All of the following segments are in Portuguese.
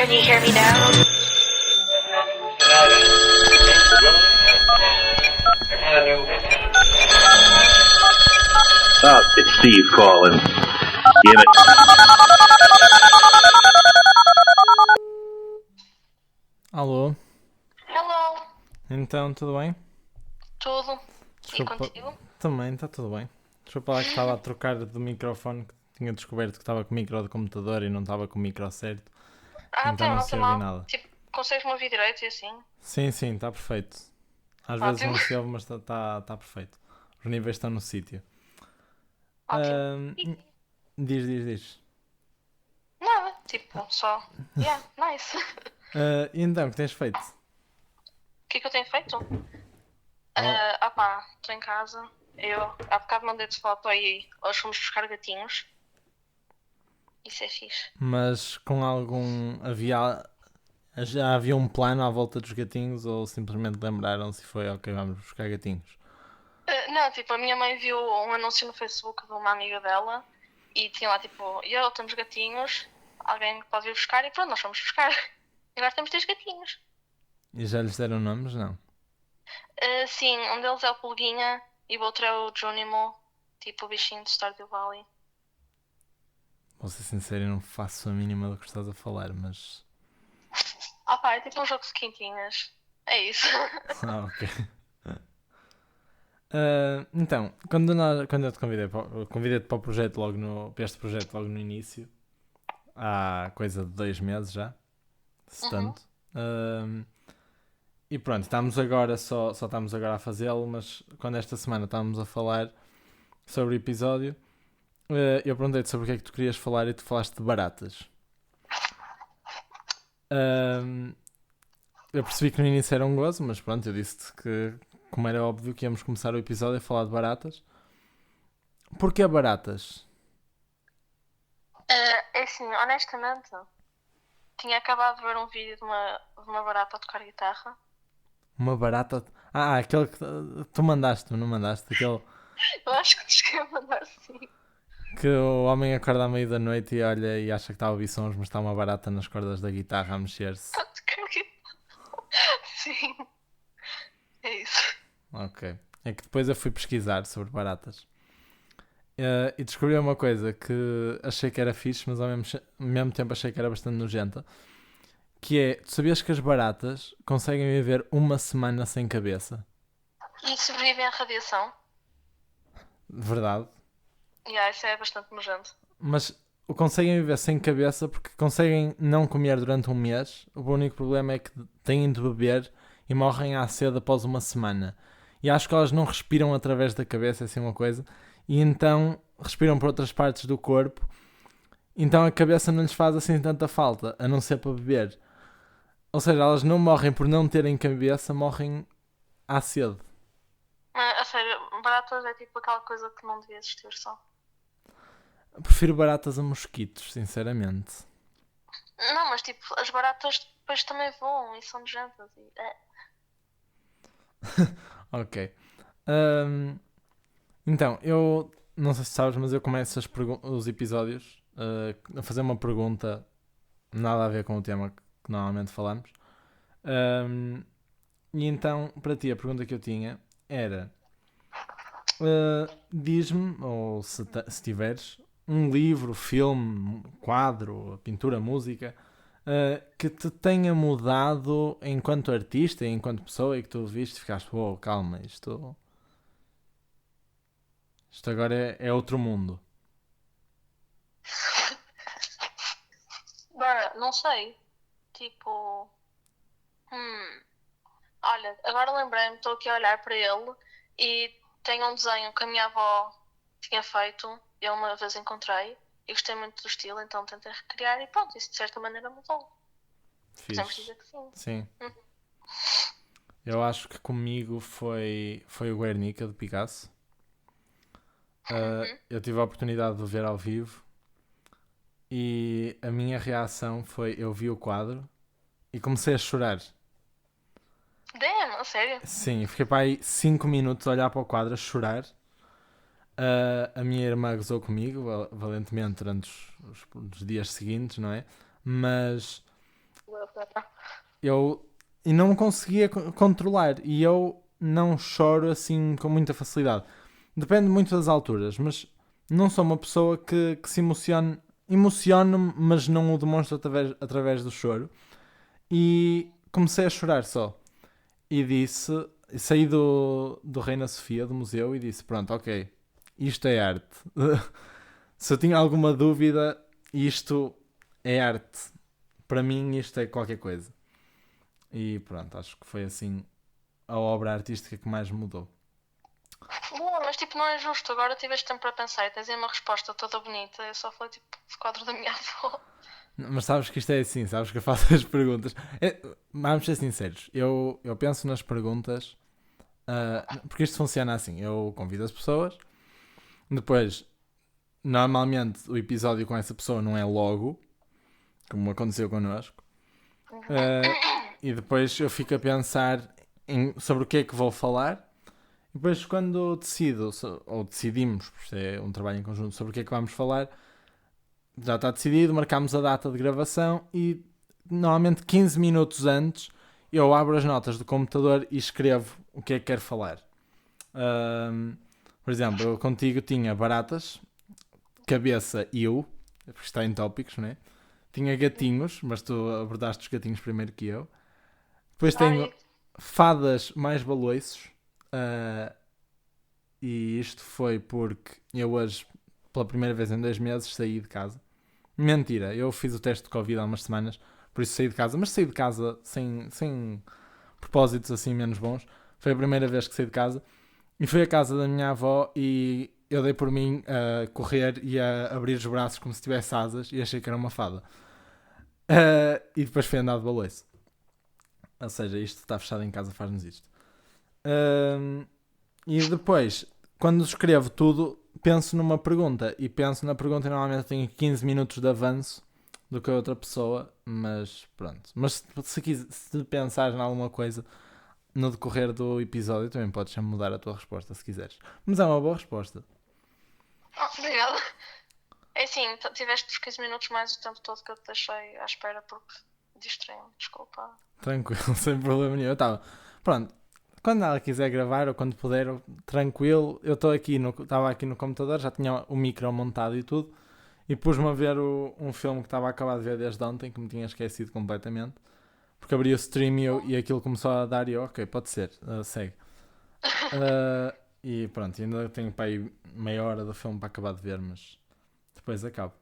Can you hear me now? It's Steve calling. Damn it. Alô? Hello. Então, tudo bem? Tudo. Desculpa. E contigo? Também, está tudo bem. Desculpa lá que estava a trocar do microfone, que tinha descoberto que estava com o micro de computador e não estava com o micro certo, então não se Tem ouve mal. nada. Tipo, consegues-me ouvir direito e assim? Sim, está perfeito. Às vezes Ótimo. não se ouve, mas está perfeito. Os níveis estão no sítio. Ótimo. Ahm, diz. Nada, tipo, só. Yeah, nice. E então, o que tens feito? O que é que eu tenho feito? Oh, Estou em casa. Eu há bocado mandei-te foto aí. Hoje fomos buscar gatinhos. Isso é fixe. mas com algum. Já havia um plano à volta dos gatinhos ou simplesmente lembraram-se e foi ok, vamos buscar gatinhos? Não, tipo, a minha mãe viu um anúncio no Facebook de uma amiga dela e tinha lá tipo, temos gatinhos, alguém pode vir buscar e pronto, nós fomos buscar. E agora temos 3 gatinhos. E já lhes deram nomes? Não. Sim, um deles é o Pulguinha e o outro é o Junimo, tipo o bichinho de Stardew Valley. Vou ser sincero, eu não faço a mínima do que estás a falar, mas. É tipo um jogo de quintinhas. É isso. Ok. Então, quando eu te convidei-te para o projeto para este projeto logo no início, há coisa de 2 meses já, se Uhum. tanto. E pronto, só estamos agora a fazê-lo, mas quando esta semana estávamos a falar sobre o episódio, eu perguntei-te sobre o que é que tu querias falar e tu falaste de baratas. Ahm, eu percebi que no início era um gozo, mas pronto, eu disse-te que, como era óbvio, que íamos começar o episódio a falar de baratas. Porquê baratas? É assim, honestamente, tinha acabado de ver um vídeo de uma barata a tocar guitarra. Uma barata. Aquele que tu mandaste, não mandaste? Aquele Eu acho que te cheguei a mandar sim. que o homem acorda à meia da noite e olha e acha que está a ouvir sons, mas está uma barata nas cordas da guitarra a mexer-se. A tocar guitarra. Sim, é isso. Ok. É que depois eu fui pesquisar sobre baratas. E descobri uma coisa que achei que era fixe, mas ao mesmo tempo achei que era bastante nojenta. Que é, tu sabias que as baratas conseguem viver uma semana sem cabeça? E sobrevivem à radiação. Verdade. Isso é bastante nojento. Mas conseguem viver sem cabeça porque conseguem não comer durante um mês. O único problema é que têm de beber e morrem à sede após uma semana. E acho que elas não respiram através da cabeça, assim uma coisa. E então respiram por outras partes do corpo. Então a cabeça não lhes faz assim tanta falta, a não ser para beber. Ou seja, elas não morrem por não terem cabeça, morrem à sede. A sério, baratas é tipo aquela coisa que não devia existir só. Prefiro baratas a mosquitos, sinceramente. Não, mas tipo, as baratas depois também voam e são nojentas. Ok. Ahm, então, eu não sei se sabes, mas eu começo os episódios a fazer uma pergunta nada a ver com o tema que normalmente falamos. Ahm, e então, para ti, a pergunta que eu tinha era: diz-me, ou se tiveres, um livro, filme, quadro, pintura, música que te tenha mudado enquanto artista, enquanto pessoa e que tu viste e ficaste, calma, isto agora é outro mundo. Agora, não sei. Tipo. Olha, agora lembrei-me, estou aqui a olhar para ele e tem um desenho que a minha avó tinha feito. Eu uma vez encontrei e gostei muito do estilo, então tentei recriar e pronto, isso de certa maneira mudou. Podemos Fixe. dizer que sim. Sim. Uhum. Eu acho que comigo foi o Guernica de Picasso. Eu tive a oportunidade de o ver ao vivo e a minha reação foi: eu vi o quadro e comecei a chorar. Damn, a sério? Sim, fiquei para aí 5 minutos a olhar para o quadro, a chorar. A minha irmã gozou comigo, valentemente, durante os dias seguintes, não é? Mas pena. E não me conseguia controlar. E eu não choro assim com muita facilidade. Depende muito das alturas, mas não sou uma pessoa que se emocione. Emociono-me, mas não o demonstro através do choro. E comecei a chorar só. E disse, saí do Reina Sofia, do museu, e disse: pronto, ok, isto é arte. Se eu tinha alguma dúvida, isto é arte. Para mim, isto é qualquer coisa. E pronto, acho que foi assim a obra artística que mais mudou. Boa, mas tipo, não é justo. Agora tiveste tempo para pensar e tens aí uma resposta toda bonita. Eu só falei tipo, do quadro da minha avó. Mas sabes que isto é assim, sabes que eu faço as perguntas. Vamos ser sinceros, eu penso nas perguntas, porque isto funciona assim: eu convido as pessoas, depois, normalmente, o episódio com essa pessoa não é logo, como aconteceu connosco, e depois eu fico a pensar sobre o que é que vou falar. E depois, quando decido, ou decidimos, porque é um trabalho em conjunto, sobre o que é que vamos falar, já está decidido, marcamos a data de gravação e normalmente 15 minutos antes eu abro as notas do computador e escrevo o que é que quero falar. Por exemplo, eu contigo tinha baratas, cabeça e eu, porque está em tópicos, né? Tinha gatinhos, mas tu abordaste os gatinhos primeiro que eu. Depois tenho Ai, fadas mais baloiços. E isto foi porque eu hoje, pela primeira vez em 2 meses, saí de casa. Mentira, eu fiz o teste de Covid há umas semanas, por isso saí de casa, mas saí de casa sem propósitos assim menos bons. Foi a primeira vez que saí de casa e fui à casa da minha avó e eu dei por mim a correr e a abrir os braços como se tivesse asas e achei que era uma fada. E depois fui andar de baloiço. Ou seja, isto está fechado em casa, faz-nos isto. E depois, quando escrevo tudo, penso numa pergunta. E penso na pergunta e normalmente tenho 15 minutos de avanço do que a outra pessoa. Mas pronto. Mas se pensares em alguma coisa no decorrer do episódio, também podes mudar a tua resposta se quiseres. Mas é uma boa resposta. obrigada. É assim, tiveste os 15 minutos mais o tempo todo que eu te deixei à espera porque distraí-me. Desculpa. Tranquilo, sem problema nenhum. Eu estava. Pronto. Quando ela quiser gravar ou quando puder, tranquilo. Eu estava aqui no computador, já tinha o micro montado e tudo. E pus-me a ver um filme que estava a acabar de ver desde ontem, que me tinha esquecido completamente. Porque abri o stream e aquilo começou a dar e eu, ok, pode ser, segue. E pronto, ainda tenho para aí meia hora do filme para acabar de ver, mas depois acabo.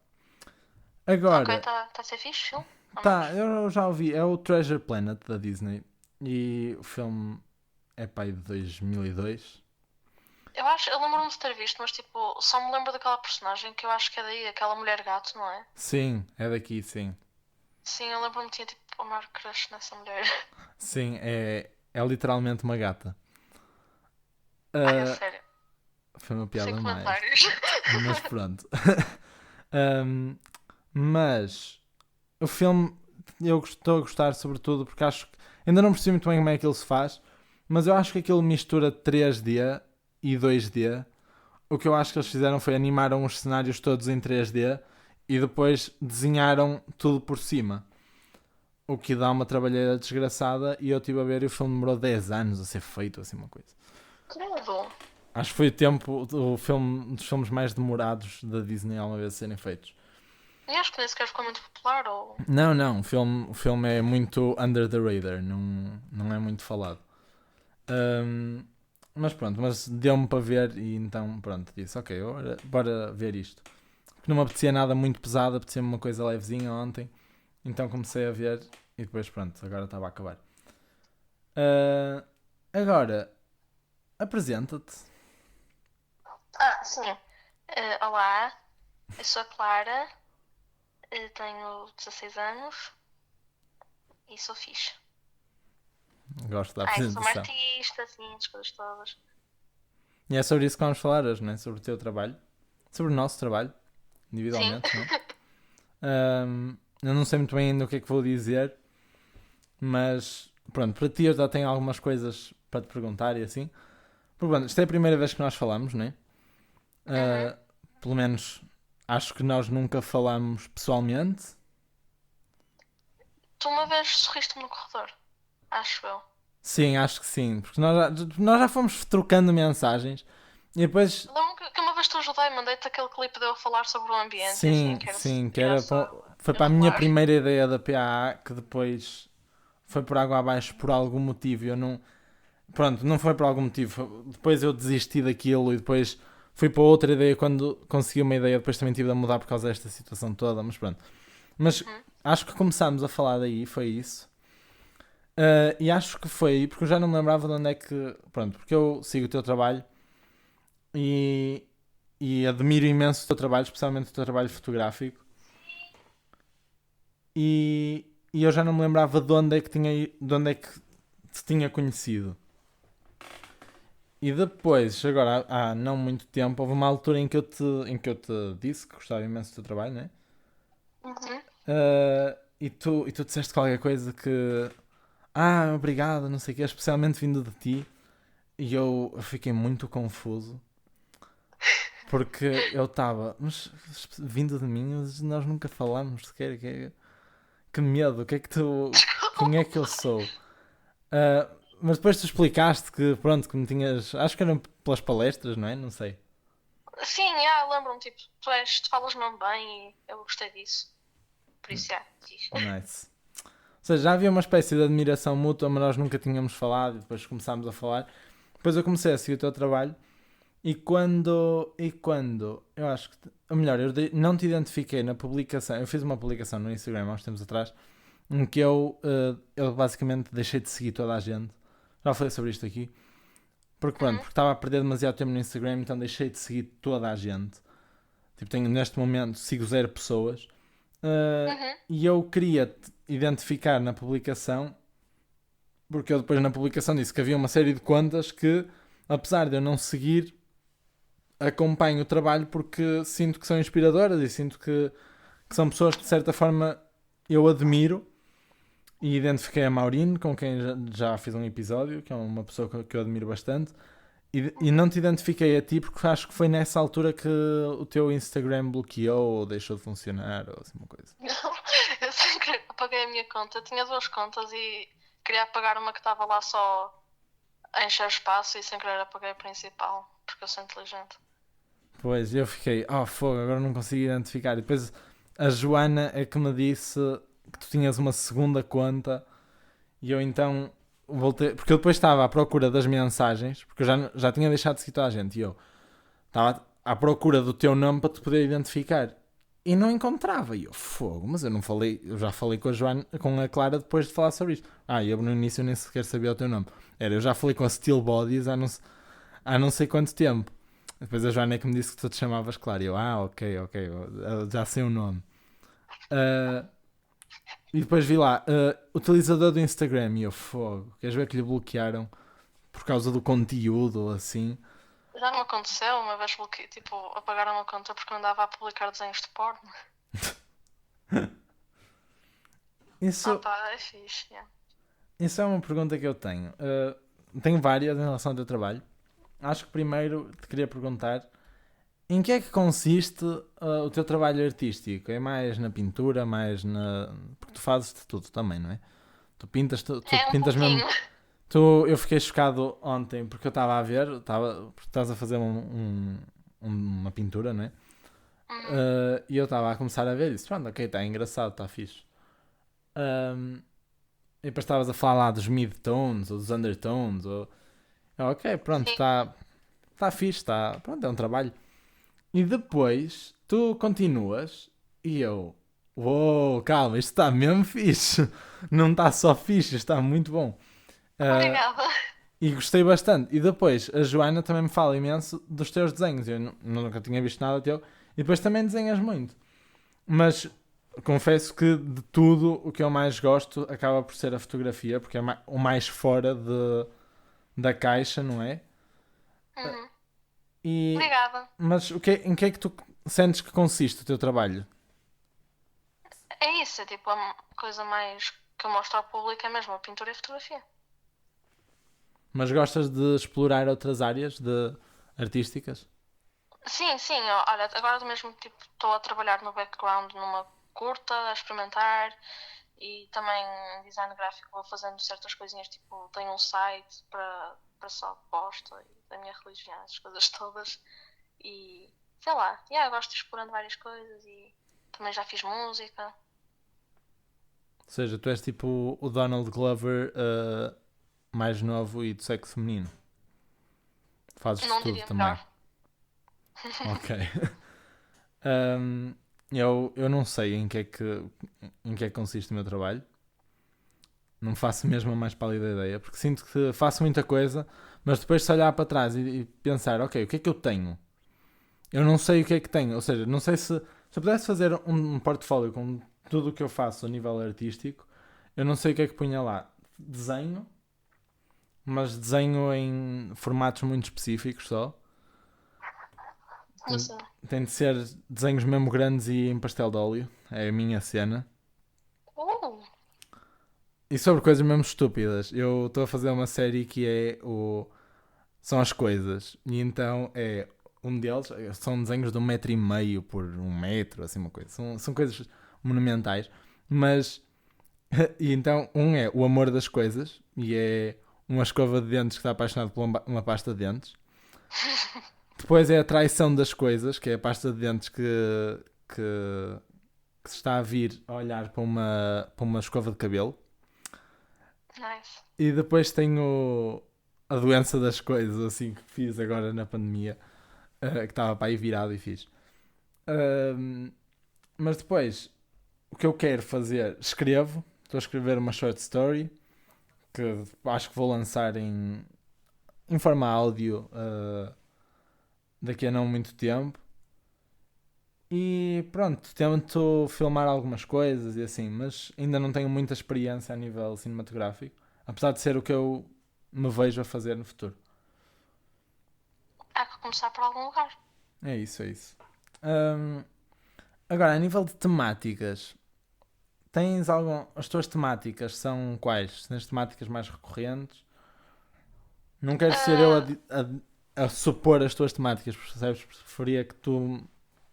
Agora, Ok, está a ser fixe, filme? tá, eu já ouvi, é o Treasure Planet da Disney e o filme é para aí de 2002. Eu lembro-me de ter visto, mas tipo, só me lembro daquela personagem que eu acho que é daí, aquela mulher gato, não é? Sim, é daqui, sim. Sim, eu lembro-me que tinha tipo o maior crush nessa mulher. Sim, é literalmente uma gata. Ai, a Ah, sério. foi uma Sem piada má esta. comentários. Mas pronto. Mas o filme eu estou a gostar sobretudo porque acho que ainda não percebi muito bem como é que ele se faz, mas eu acho que aquilo mistura 3D e 2D. O que eu acho que eles fizeram foi animaram os cenários todos em 3D e depois desenharam tudo por cima. O que dá uma trabalheira desgraçada e eu estive a ver e o filme demorou 10 anos a ser feito, assim uma coisa. Credo. Acho que foi o tempo do filme, um dos filmes mais demorados da Disney alguma vez a serem feitos. E acho que nem sequer ficou muito popular, ou... Não, o filme é muito under the radar, não é muito falado. Mas pronto, mas deu-me para ver e então pronto, disse, ok, bora ver isto. Porque não me apetecia nada muito pesado, apetecia-me uma coisa levezinha ontem. Então comecei a ver e depois pronto, agora estava a acabar. Agora, apresenta-te. Ah, sim. Olá, eu sou a Clara, tenho 16 anos e sou fixe. Gosto da Eu sou uma apresentação. artista, assim, as coisas todas. E é sobre isso que vamos falar hoje, não é? Sobre o teu trabalho. Sobre o nosso trabalho, Sim. individualmente, não é? Eu não sei muito bem ainda o que é que vou dizer, mas pronto, para ti eu já tenho algumas coisas para te perguntar e assim. Porque, pronto, isto é a primeira vez que nós falamos, não é? Uhum. Pelo menos acho que nós nunca falamos pessoalmente. Tu uma vez sorriste-me no corredor, acho eu. Sim, acho que sim. Porque nós já fomos trocando mensagens. E depois, Lembro-me que uma vez te ajudei, mandei-te aquele clipe de eu a falar sobre o ambiente e assim, sim, que era sim, que era engraçado. foi Eu para a minha falar. primeira ideia da PAA, que depois foi por água abaixo por algum motivo. Eu não. Pronto, não foi por algum motivo. Depois eu desisti daquilo e depois fui para outra ideia quando consegui uma ideia. Depois também tive de mudar por causa desta situação toda. Mas pronto. Mas Uhum. acho que começámos a falar daí, foi isso. E acho que foi aí, porque eu já não me lembrava de onde é que. Pronto, porque eu sigo o teu trabalho e, e admiro imenso o teu trabalho, especialmente o teu trabalho fotográfico. E eu já não me lembrava de onde é que de onde é que te tinha conhecido. E depois, agora há não muito tempo, houve uma altura em que eu te disse que gostava imenso do teu trabalho, né? Uhum. E tu disseste qualquer coisa que. Ah, obrigado, não sei o quê, especialmente vindo de ti. E eu fiquei muito confuso. Porque eu estava, mas vindo de mim, nós nunca falamos sequer. Que medo, o que é que tu. Quem é que eu sou? Ah, mas depois tu explicaste que, pronto, que me tinhas. Acho que eram pelas palestras, não é? Não sei. Sim, lembro-me, tipo, tu falas mesmo bem e eu gostei disso. Por isso, diz. Nice. Ou seja, já havia uma espécie de admiração mútua, mas nós nunca tínhamos falado e depois começámos a falar. Depois eu comecei a seguir o teu trabalho e quando eu acho que, ou melhor, não te identifiquei na publicação, eu fiz uma publicação no Instagram há uns tempos atrás, em que eu basicamente deixei de seguir toda a gente. Já falei sobre isto aqui. Porque pronto, Uhum. porque estava a perder demasiado tempo no Instagram, então deixei de seguir toda a gente. Tipo, tenho neste momento sigo 0 pessoas. Uhum. E eu queria te identificar na publicação, porque eu depois na publicação disse que havia uma série de contas que, apesar de eu não seguir, acompanho o trabalho porque sinto que são inspiradoras e sinto que são pessoas que de certa forma eu admiro. E identifiquei a Maurine, com quem já fiz um episódio, que é uma pessoa que eu admiro bastante. E não te identifiquei a ti porque acho que foi nessa altura que o teu Instagram bloqueou ou deixou de funcionar ou assim uma coisa. Não, eu sem querer apaguei a minha conta. Eu tinha 2 contas e queria apagar uma que estava lá só a encher espaço e sem querer apaguei a principal, porque eu sou inteligente. Pois, eu fiquei, fogo, agora não consigo identificar. E depois a Joana é que me disse que tu tinhas uma segunda conta e eu então voltei, porque eu depois estava à procura das mensagens, porque eu já tinha deixado de seguir toda a gente e eu estava à procura do teu nome para te poder identificar. E não encontrava. E eu, fogo, mas eu não falei, eu já falei com a Joana, com a Clara depois de falar sobre isto. Eu no início nem sequer sabia o teu nome. Eu já falei com a Steel Bodies há não sei quanto tempo. Depois a Joana é que me disse que tu te chamavas Clara. E eu, ok, eu já sei o nome. Ah, e depois vi lá, utilizador do Instagram. E eu, fogo, queres ver que lhe bloquearam por causa do conteúdo ou assim? Já não aconteceu, uma vez bloqueei, tipo, apagaram uma conta porque eu andava a publicar desenhos de porno. Isso, Pá, é fixe, isso é uma pergunta que eu tenho. Tenho várias em relação ao teu trabalho. Acho que primeiro te queria perguntar em que é que consiste o teu trabalho artístico? É mais na pintura, mais na. Porque tu fazes de tudo também, não é? Tu pintas, tu É um pintas mesmo. pouquinho. Eu fiquei chocado ontem porque eu estava a ver, porque estás a fazer uma pintura, não é? Uhum. E eu estava a começar a ver isso. Pronto, ok, está engraçado, está fixe. Um, e depois estavas a falar lá dos mid-tones ou dos undertones. Ok, pronto, Sim. está fixe, pronto, é um trabalho. E depois tu continuas e eu, uou, calma, isto está mesmo fixe. Não está só fixe, está muito bom. Ah, Obrigada. e gostei bastante. E depois a Joana também me fala imenso dos teus desenhos. Eu nunca tinha visto nada teu. E depois também desenhas muito. Mas confesso que de tudo o que eu mais gosto acaba por ser a fotografia, porque é o mais fora da caixa, não é? Uhum. E, Obrigada. mas em que é que tu sentes que consiste o teu trabalho? É isso, é tipo a coisa mais que eu mostro ao público é mesmo a pintura e a fotografia. Mas gostas de explorar outras áreas artísticas? Sim, sim, olha, agora mesmo tipo estou a trabalhar no background numa curta, a experimentar E também em design gráfico vou fazendo certas coisinhas, tipo, tenho um site para só posto e da minha religião, essas coisas todas. E sei lá, gosto de ir explorando várias coisas e também já fiz música. Ou seja, tu és tipo o Donald Glover mais novo e do sexo feminino. Fazes Não tudo diria também. melhor. Ok. Eu não sei em que é que consiste o meu trabalho. Não faço mesmo a mais pálida ideia, porque sinto que faço muita coisa, mas depois se olhar para trás e pensar, ok, o que é que eu tenho? Eu não sei o que é que tenho, ou seja, não sei se eu pudesse fazer um portfólio com tudo o que eu faço a nível artístico, eu não sei o que é que punha lá. Desenho, mas desenho em formatos muito específicos só. Não sei. Tem de ser desenhos mesmo grandes e em pastel de óleo, é a minha cena. Uh, E sobre coisas mesmo estúpidas, eu estou a fazer uma série que é o são as coisas. E então é um deles, são desenhos de 1,5 m por 1 m, assim uma coisa. São coisas monumentais. Mas, e então, um é o amor das coisas, e é uma escova de dentes que está apaixonado por uma pasta de dentes. Depois é a traição das coisas, que é a pasta de dentes que, que se está a vir a olhar para uma escova de cabelo. nice. E depois tenho a doença das coisas, assim, que fiz agora na pandemia, que estava para aí virado e fiz. Mas depois, o que eu quero fazer, escrevo. Estou a escrever uma short story que acho que vou lançar em forma áudio daqui a não muito tempo. E pronto, tento filmar algumas coisas e assim, mas ainda não tenho muita experiência a nível cinematográfico, apesar de ser o que eu me vejo a fazer no futuro. Há que começar por algum lugar. É isso, é isso. Hum, Agora, a nível de temáticas, tens algum. As tuas temáticas são quais? Tens temáticas mais recorrentes? Não quero ser eu Ah, a supor as tuas temáticas, percebes? Preferia que tu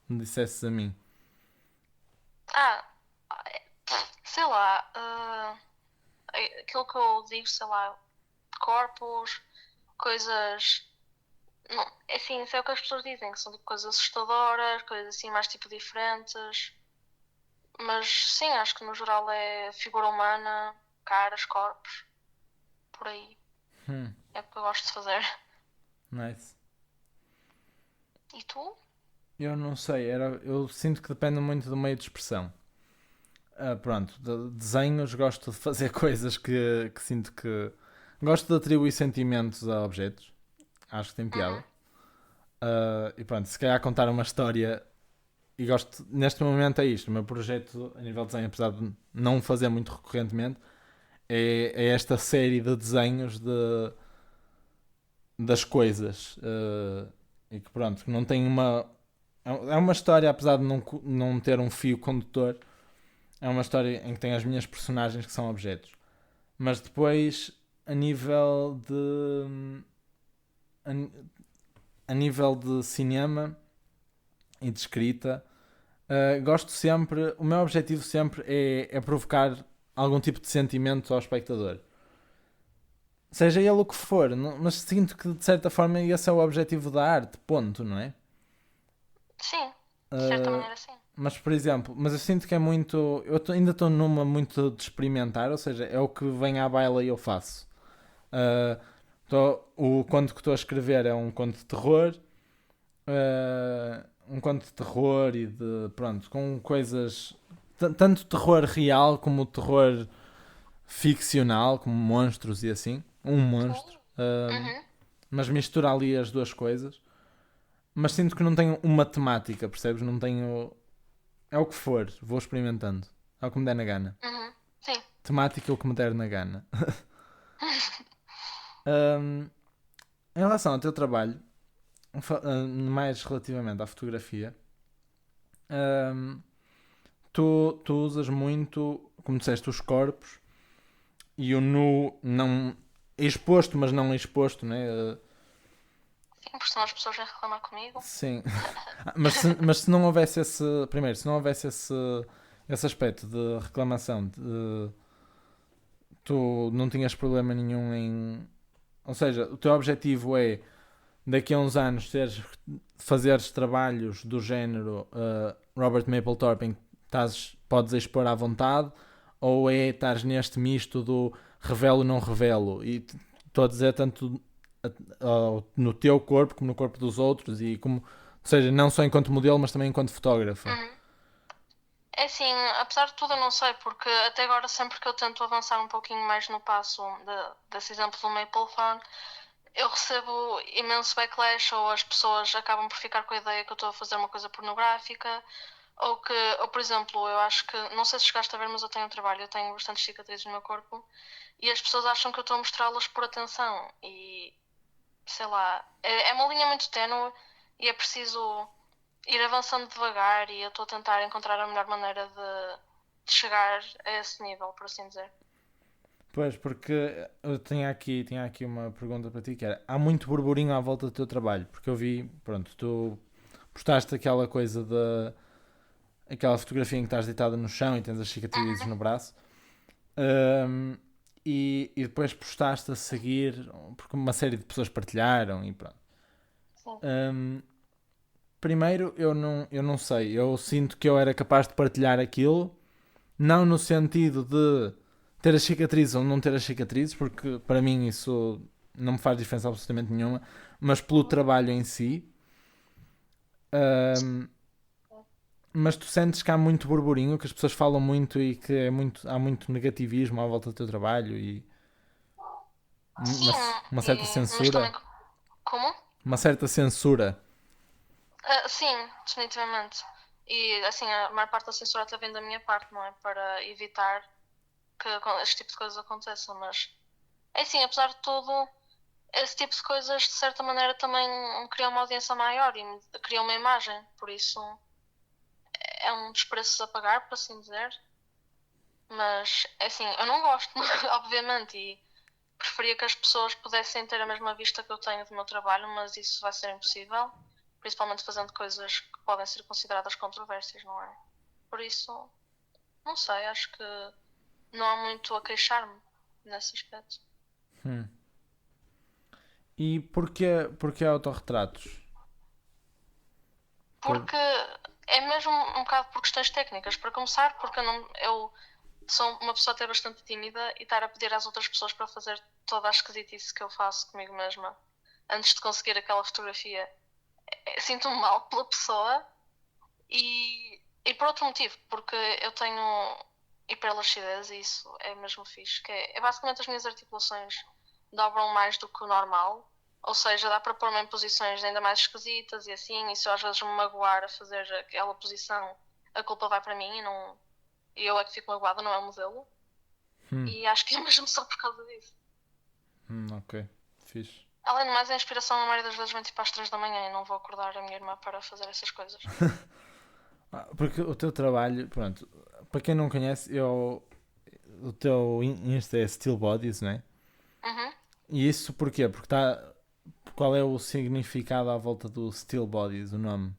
me dissesses a mim. ah, sei lá, aquilo que eu digo, sei lá, corpos, coisas. Não, é assim, isso é o que as pessoas dizem, que são tipo coisas assustadoras, coisas assim mais tipo diferentes. Mas sim, acho que no geral é figura humana, caras, corpos, por aí. Hum, É o que eu gosto de fazer. Nice. E tu? Eu não sei, eu sinto que depende muito do meio de expressão. Pronto, de desenhos gosto de fazer coisas que sinto que. Gosto de atribuir sentimentos a objetos. Acho que tem piada. Uhum. E pronto, se calhar contar uma história. E gosto, neste momento é isto. O meu projeto a nível de desenho, apesar de não o fazer muito recorrentemente, é esta série de desenhos das coisas. E que pronto, que não tem uma. É uma história, apesar de não ter um fio condutor, é uma história em que tem as minhas personagens que são objetos. Mas depois, a nível de. A nível de cinema e de escrita, gosto sempre. O meu objetivo sempre é provocar algum tipo de sentimento ao espectador. Seja ele o que for, mas sinto que de certa forma esse é o objetivo da arte, ponto, não é? Sim, de certa Uh, maneira sim. mas por exemplo, mas eu sinto que é muito. Ainda estou numa muito de experimentar, ou seja, é o que vem à baila e eu faço. Uh, o conto que estou a escrever é um conto de terror, um conto de terror e de. Pronto, com coisas. Tanto terror real como terror ficcional, como monstros e assim. Um monstro. Uhum. Mas mistura ali as duas coisas. Mas sinto que não tenho uma temática, percebes? Não tenho. É o que for, vou experimentando. É o que me der na gana. Uhum. Sim. Temática é o que me der na gana. Ahm, Em relação ao teu trabalho, mais relativamente à fotografia, ahm, tu usas muito, como disseste, os corpos e o nu não exposto, mas não exposto, né? Sim, porque senão as pessoas vêm reclamar comigo. Sim. Mas se não houvesse esse. Primeiro, se não houvesse esse aspecto de reclamação, tu não tinhas problema nenhum em. Ou seja, o teu objetivo é daqui a uns anos fazeres trabalhos do género Robert Mapplethorpe em que podes expor à vontade, ou é estares neste misto do revelo não revelo, e estou a dizer tanto no teu corpo como no corpo dos outros, e como, ou seja, não só enquanto modelo mas também enquanto fotógrafa. É assim, apesar de tudo eu não sei, porque até agora sempre que eu tento avançar um pouquinho mais no passo desse exemplo do Maplephone, eu recebo imenso backlash, ou as pessoas acabam por ficar com a ideia que eu estou a fazer uma coisa pornográfica, ou por exemplo, eu acho que, não sei se chegaste a ver, mas eu tenho um trabalho, eu tenho bastantes cicatrizes no meu corpo, e as pessoas acham que eu estou a mostrá-las por atenção, e sei lá, é uma linha muito ténue, e é preciso ir avançando devagar, e eu estou a tentar encontrar a melhor maneira de chegar a esse nível, por assim dizer. Pois, porque eu tinha aqui uma pergunta para ti, que era, há muito burburinho à volta do teu trabalho, porque eu vi, pronto, tu postaste aquela coisa aquela fotografia em que estás deitada no chão e tens as cicatrizes no braço, e depois postaste a seguir, porque uma série de pessoas partilharam e pronto. Sim. Primeiro, eu não sei, eu sinto que eu era capaz de partilhar aquilo, não no sentido de ter as cicatrizes ou não ter as cicatrizes, porque para mim isso não me faz diferença absolutamente nenhuma, mas pelo trabalho em si. Ahm, mas tu sentes que há muito burburinho, que as pessoas falam muito e que há muito negativismo à volta do teu trabalho e uma, Sim, uma certa mas também censura. como? Uma certa censura. Sim, definitivamente. E assim, a maior parte da censura até vem da minha parte, não é? Para evitar que este tipo de coisas aconteçam. Mas é assim, apesar de tudo, esse tipo de coisas de certa maneira também cria uma audiência maior e cria uma imagem. Por isso é um dos preços a pagar, por assim dizer. Mas é assim, eu não gosto, obviamente, e preferia que as pessoas pudessem ter a mesma vista que eu tenho do meu trabalho, mas isso vai ser impossível, principalmente fazendo coisas que podem ser consideradas controvérsias, não é? Por isso, não sei, acho que não há muito a queixar-me nesse aspecto. Hum. E porquê autorretratos? Por... Porque é mesmo um bocado por questões técnicas. Para começar, porque eu sou uma pessoa até bastante tímida, e estar a pedir às outras pessoas para fazer toda a esquisitice que eu faço comigo mesma antes de conseguir aquela fotografia, sinto-me mal pela pessoa. E por outro motivo, porque eu tenho hiperlaxidez, e isso é mesmo fixe, que é basicamente as minhas articulações dobram mais do que o normal, ou seja, dá para pôr-me em posições ainda mais esquisitas e assim, e se eu às vezes me magoar a fazer aquela posição, a culpa vai para mim, e eu é que fico magoada, não é o modelo. E acho que é mesmo só por causa disso. Ok, fixe. Além de mais, a inspiração, a maioria das vezes, vem tipo às 3 da manhã, e não vou acordar a minha irmã para fazer essas coisas. Porque o teu trabalho, pronto, para quem não conhece, o teu Insta é Still Bodies, não é? Uhum. E isso porquê? Porque está. Qual é o significado à volta do Still Bodies, o nome?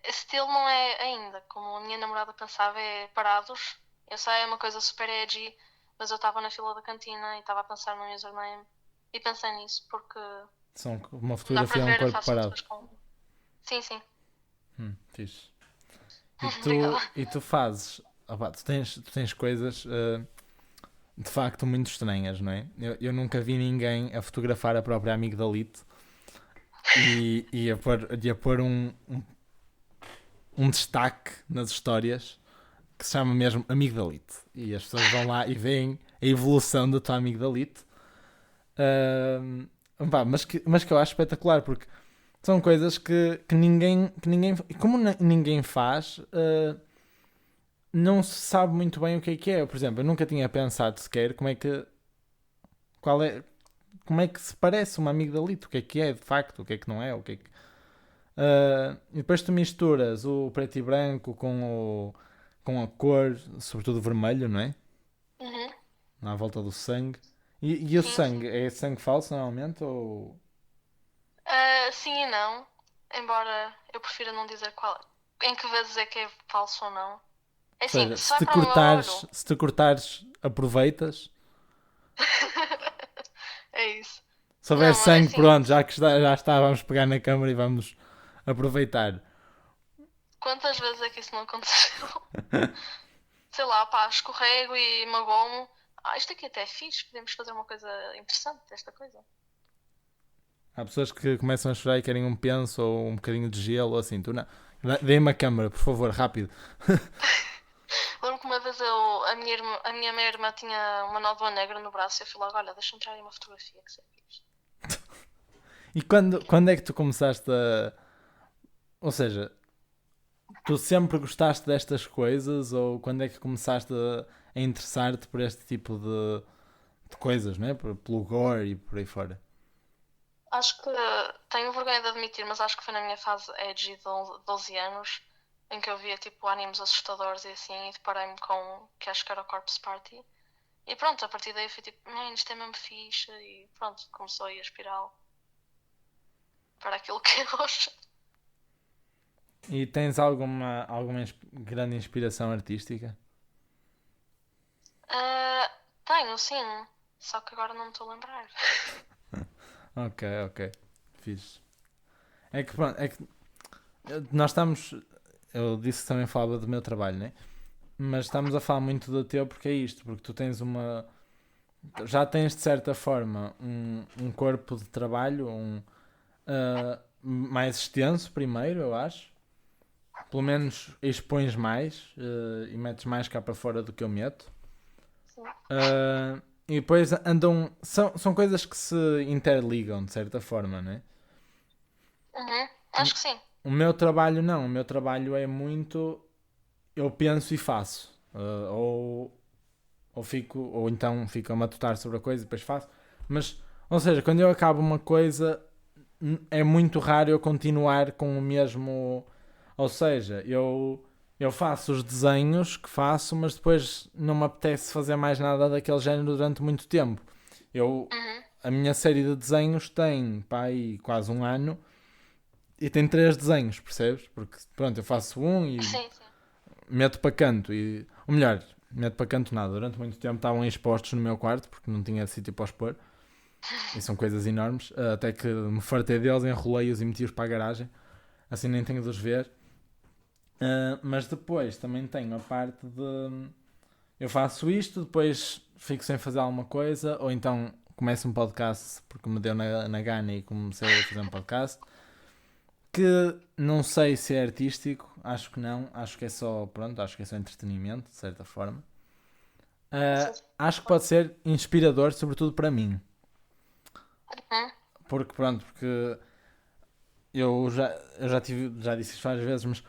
Estilo não é ainda, como a minha namorada pensava, é parados. Eu sei, é uma coisa super edgy, mas eu estava na fila da cantina e estava a pensar no username e pensei nisso porque São uma dá para fotografia a um ver, eu corpo faço parado. outras com. Sim, sim. Fixe. Obrigada. E tu fazes. Opá, tu tens coisas de facto muito estranhas, não é? Eu nunca vi ninguém a fotografar a própria amigdalite e a pôr um destaque nas histórias que se chama mesmo amigdalite. E as pessoas vão lá e veem a evolução da tua amigdalite. Pá, mas que eu acho espetacular porque são coisas que ninguém como ninguém faz, não se sabe muito bem o que é. Por exemplo, eu nunca tinha pensado sequer qual é, como é que se parece uma amigdalite, o que é de facto, o que não é, o que é que... e depois tu misturas o preto e branco com a cor, sobretudo vermelho, não é? Uhum. À volta do sangue. E o Sim, sim. sangue? É sangue falso normalmente? Ou... Sim e não, embora eu prefira não dizer qual é. em que vezes é que é falso ou não. É Ou assim, seja, se vai para o meu olho, se te cortares, aproveitas. é isso. Se houver Não, é sangue, assim, pronto, já está, vamos pegar na câmara e vamos aproveitar. quantas vezes é que isso não aconteceu? Sei lá, pá, escorrego e magomo. Isto aqui até é fixe, podemos fazer uma coisa interessante desta coisa. Há pessoas que começam a chorar e querem um penso ou um bocadinho de gelo ou assim. Tu não. Dê-me a câmara, por favor, rápido. Lembro que uma vez a minha meia-irmã tinha uma nódoa negra no braço e eu fui logo, olha, deixa-me tirar aí uma fotografia, que sei fixe. E quando é que tu começaste a. Ou seja, tu sempre gostaste destas coisas ou quando é que começaste a interessar-te por este tipo de coisas, né? Pelo gore e por aí fora? Acho que tenho vergonha de admitir, mas acho que foi na minha fase edgy de 12 anos, em que eu via tipo animes assustadores e assim, e deparei-me com que acho que era o Corpse Party. E pronto, a partir daí eu fui tipo, isto é mesmo fixe, e pronto, começou aí a espiral para aquilo que é hoje. E tens alguma grande inspiração artística? Ah, tenho, sim, só que agora não me estou a lembrar. Ok, ok. Fixe. É que pronto, é que nós estamos. Eu disse que também falava do meu trabalho, né? Mas estamos a falar muito do teu porque é isto, porque tu tens uma. Já tens de certa forma um corpo de trabalho mais extenso primeiro, eu acho. Pelo menos expões mais e metes mais cá para fora do que eu meto. Sim. E depois andam. São coisas que se interligam de certa forma, né? Uhum, acho que sim. O meu trabalho não, o meu trabalho é muito. Eu penso e faço. Ou então fico a matutar sobre a coisa e depois faço. Mas, ou seja, quando eu acabo uma coisa, é muito raro eu continuar com o mesmo. Ou seja, eu faço os desenhos que faço, mas depois não me apetece fazer mais nada daquele género durante muito tempo. Eu, Uhum, a minha série de desenhos tem, pá, aí quase um ano e tem 3 desenhos, percebes? Porque, pronto, eu faço um e sim, sim. meto para canto. Ou melhor, meto para canto nada. Durante muito tempo estavam expostos no meu quarto porque não tinha sítio para os pôr. E são coisas enormes. Até que me fartei deles, enrolei-os e meti-os para a garagem. Assim nem tenho de os ver. Mas depois também tenho a parte de. Eu faço isto, depois fico sem fazer alguma coisa, ou então começo um podcast porque me deu na gana e comecei a fazer um podcast. Que não sei se é artístico, acho que não, acho que é só, pronto, acho que é só entretenimento, de certa forma. Sim, sim. Acho que pode ser inspirador, sobretudo para mim. Uhum, Porque, pronto, porque eu já tive, já disse isto várias vezes, mas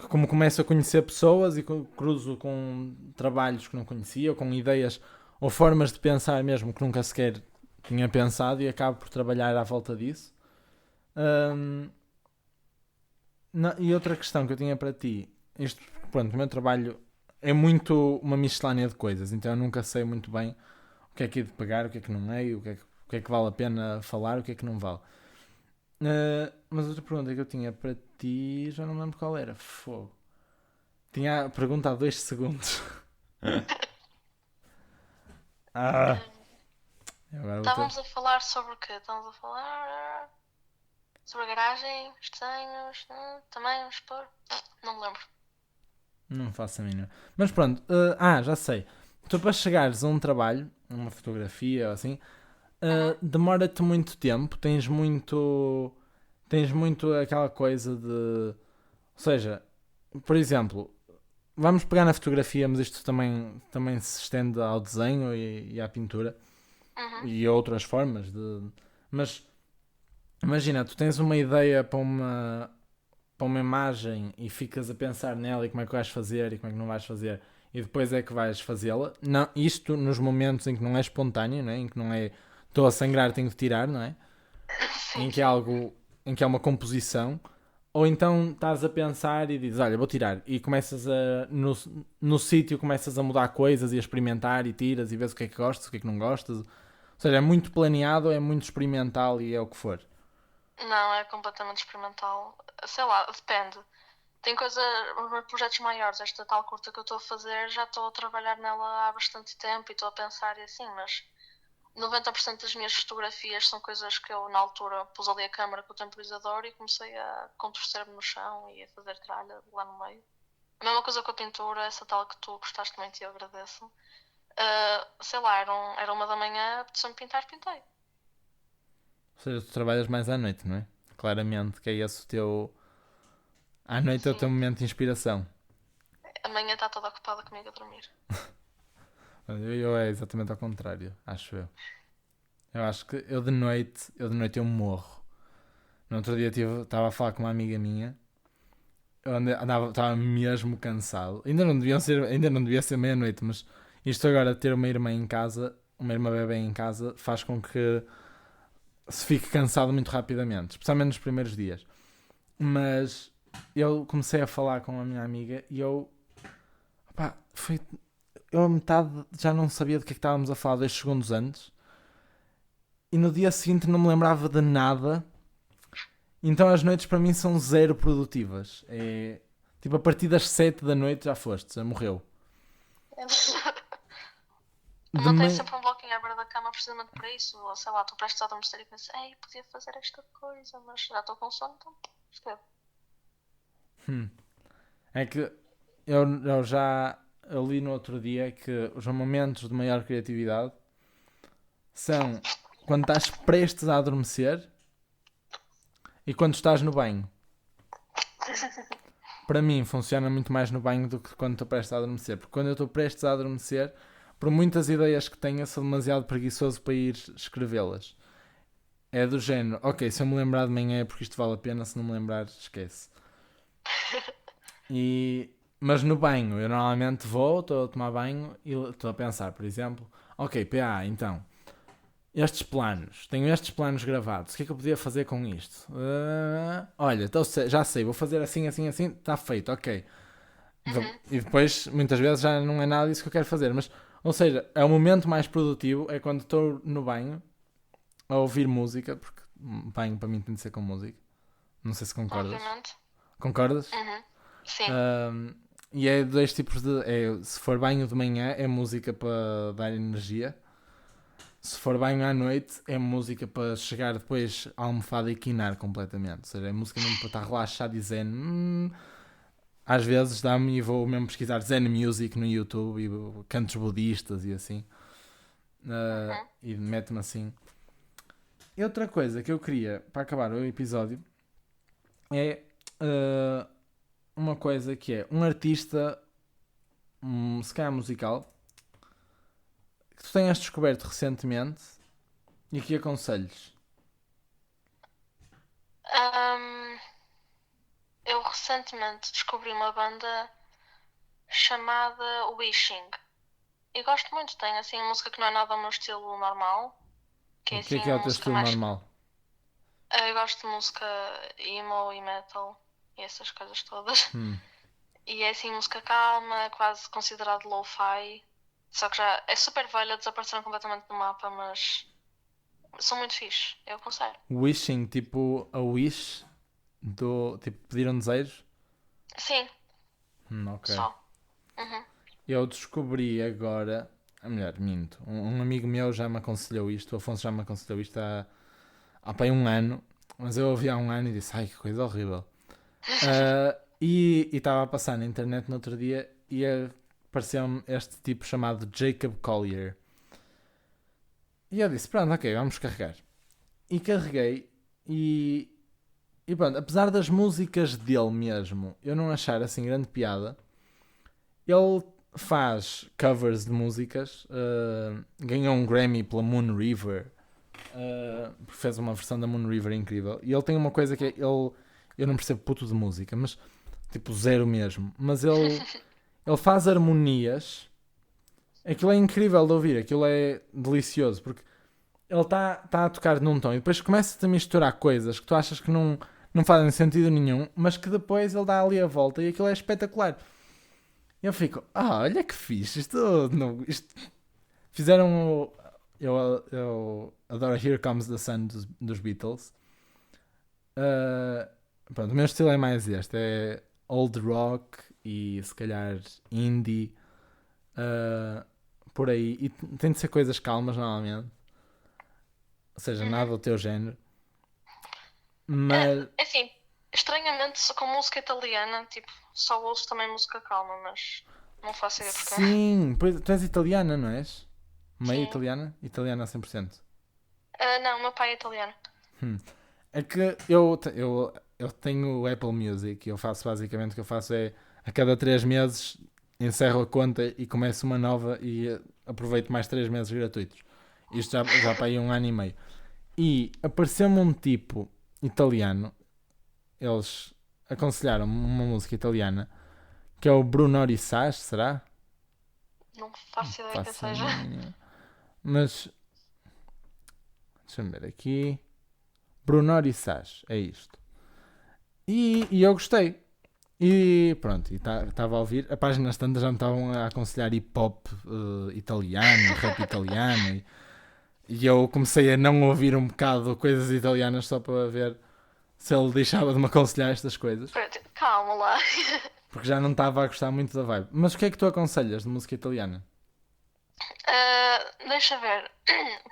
como começo a conhecer pessoas e cruzo com trabalhos que não conhecia, ou com ideias ou formas de pensar mesmo que nunca sequer tinha pensado e acabo por trabalhar à volta disso. Ahm, e outra questão que eu tinha para ti, isto, pronto, o meu trabalho é muito uma miscelânea de coisas, então eu nunca sei muito bem o que é que é de pegar, o que é que não é, o que é que vale a pena falar, o que é que não vale. Mas outra pergunta que eu tinha para ti, já não me lembro qual era. Fogo. Tinha a pergunta há 2 segundos. Ah, uhum. agora vou ter. Estávamos a falar sobre o quê? Estávamos a falar sobre a garagem, os desenhos, também vamos pôr. Não me lembro. Não faço a mínima. Mas pronto, já sei. Tu para chegares a um trabalho, uma fotografia ou assim, Uhum, demora-te muito tempo, tens muito aquela coisa de. Ou seja, por exemplo, vamos pegar na fotografia, mas isto também se estende ao desenho e à pintura uhum, e a outras formas de. Mas imagina, tu tens uma ideia para uma imagem e ficas a pensar nela e como é que vais fazer e como é que não vais fazer e depois é que vais fazê-la. Não, isto nos momentos em que não é espontâneo, não é? Em que não é estou a sangrar, tenho de tirar, não é? sim, Em que é sim. algo, em que é uma composição. Ou então estás a pensar e dizes, olha, vou tirar. E começas no sítio começas a mudar coisas e a experimentar e tiras e vês o que é que gostas, o que é que não gostas. Ou seja, é muito planeado, é muito experimental e é o que for. Não, é completamente experimental. Sei lá, depende. Tem projetos maiores. Esta tal curta que eu estou a fazer, já estou a trabalhar nela há bastante tempo e estou a pensar e assim, mas 90% das minhas fotografias são coisas que eu na altura pus ali a câmera com o temporizador e comecei a contorcer-me no chão e a fazer tralha lá no meio. A mesma coisa com a pintura, essa tal que tu gostaste muito e eu agradeço. Sei lá, era 1 da manhã, apeteceu-me pintar, pintei. Ou seja, tu trabalhas mais à noite, não é? Claramente que é esse o teu. À noite é o teu Sim, momento de inspiração. a manhã está toda ocupada comigo a dormir. Eu é exatamente ao contrário, acho eu. Eu acho que eu de noite eu morro. No outro dia estava a falar com uma amiga minha. Estava mesmo cansado. Ainda não devia ser meia-noite, mas isto agora de ter uma irmã em casa, uma irmã bebê em casa, faz com que se fique cansado muito rapidamente, especialmente nos primeiros dias. Mas eu comecei a falar com a minha amiga e opá, eu a metade já não sabia do que estávamos a falar 2 segundos antes e no dia seguinte não me lembrava de nada. Então as noites para mim são zero produtivas. É tipo a partir das 7 da noite já foste, já morreu. Eu De mantenho manhã. sempre um bloquinho à beira da cama precisamente para isso. Ou sei lá, estou prestes a adormecer e penso, ei, podia fazer esta coisa, mas já estou com sono, então escrevo. É que eu já li no outro dia que os momentos de maior criatividade são quando estás prestes a adormecer e quando estás no banho. Para mim funciona muito mais no banho do que quando estou prestes a adormecer. Porque quando eu estou prestes a adormecer, por muitas ideias que tenha, sou demasiado preguiçoso para ir escrevê-las. É do género, ok, se eu me lembrar de manhã é porque isto vale a pena, se não me lembrar, esquece. Mas no banho, eu normalmente estou a tomar banho e estou a pensar, por exemplo, ok, PA, então, tenho estes planos gravados, o que é que eu podia fazer com isto? Olha, então já sei, vou fazer assim, assim, assim, está feito, ok. Uhum. E depois, muitas vezes, já não é nada disso que eu quero fazer, mas, ou seja, é o momento mais produtivo, é quando estou no banho a ouvir música, porque banho para mim tem de ser com música. Não sei se concordas. Obviamente. Concordas? Uhum. Sim. Ahm, e é dois tipos de. Se for banho de manhã, é música para dar energia. Se for banho à noite, é música para chegar depois à almofada e quinar completamente. Ou seja, é música mesmo para estar relaxado e zen. Às vezes dá-me e vou mesmo pesquisar zen music no YouTube e cantos budistas e assim. Uhum. E mete-me assim. E outra coisa que eu queria, para acabar o episódio, é uma coisa que é um artista, se calhar musical, que tu tenhas descoberto recentemente e que aconselhes. Ahm, eu recentemente descobri uma banda chamada Wishing. E gosto muito, tem assim música que não é nada o meu estilo normal, que é O assim que é o teu música estilo mais. normal? Eu gosto de música emo e metal e essas coisas todas. Hum. E é assim música calma, quase considerado lo-fi. Só que já é super velha, desapareceram completamente do mapa, mas são muito fixe, eu aconselho. Wishing, tipo a wish do tipo pedir um desejo? Sim, Ok. só. Uhum. Eu descobri agora, a melhor, minto. Um amigo meu já me aconselhou isto, o Afonso já me aconselhou isto há bem um ano, mas eu ouvi há um ano e disse, ai que coisa horrível. E estava a passar na internet no outro dia e apareceu-me este tipo chamado Jacob Collier. E eu disse, pronto, ok, vamos carregar. E carreguei e pronto, apesar das músicas dele mesmo eu não achar assim grande piada, ele faz covers de músicas, ganhou um Grammy pela Moon River, fez uma versão da Moon River incrível. E ele tem uma coisa que é, eu não percebo puto de música, mas tipo zero mesmo. Mas ele faz harmonias, aquilo é incrível de ouvir, aquilo é delicioso, porque ele está a tocar num tom e depois começa a misturar coisas que tu achas que não fazem sentido nenhum, mas que depois ele dá ali a volta e aquilo é espetacular. E eu fico, olha que fixe, isto fizeram eu adoro Here Comes the Sun dos Beatles. Pronto, o meu estilo é mais este, é old rock e se calhar indie, por aí. E tem de ser coisas calmas normalmente, ou seja, nada do teu género. Mas Assim, estranhamente, com música italiana, tipo, só ouço também música calma, mas não faço ideia porque. sim, pois, tu és italiana, não és? Meio Sim. italiana? Italiana a 100%. Não, meu pai é italiano. É que eu tenho o Apple Music e eu faço basicamente o que eu faço é a cada 3 meses encerro a conta e começo uma nova e aproveito mais 3 meses gratuitos. Isto já para aí 1 ano e meio. E apareceu-me um tipo italiano, eles aconselharam-me uma música italiana que é o Bruno Orissás, será? Não faço ideia que Faço a seja. mínima. Mas deixa-me ver aqui. Bruno Orissás, é isto. E eu gostei. E pronto, estava a ouvir. A páginas tantas já me estavam a aconselhar hip hop italiano, rap italiano. E eu comecei a não ouvir um bocado coisas italianas só para ver se ele deixava de me aconselhar estas coisas. Calma lá. Porque já não estava a gostar muito da vibe. Mas o que é que tu aconselhas de música italiana? Deixa ver.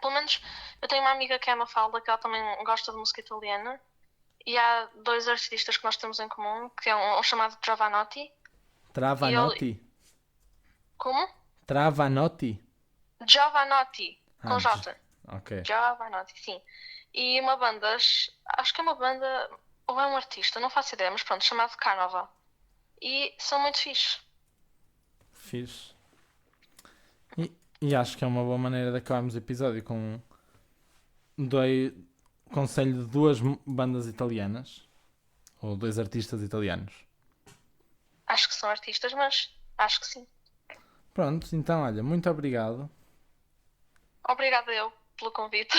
Pelo menos eu tenho uma amiga que é a Mafalda, que ela também gosta de música italiana. E há 2 artistas que nós temos em comum, que é um chamado Giovanotti. Travanotti? Como? Travanotti? Giovanotti, com Ah, J. ok. Giovanotti, sim. E uma banda, acho que é uma banda, ou é um artista, não faço ideia, mas pronto, chamado Carnova. E são muito fixe. Fixe. E acho que é uma boa maneira de acabarmos o episódio com conselho de 2 bandas italianas ou 2 artistas italianos. Acho que são artistas, mas acho que sim. Pronto, então olha, muito obrigado. Obrigada eu pelo convite.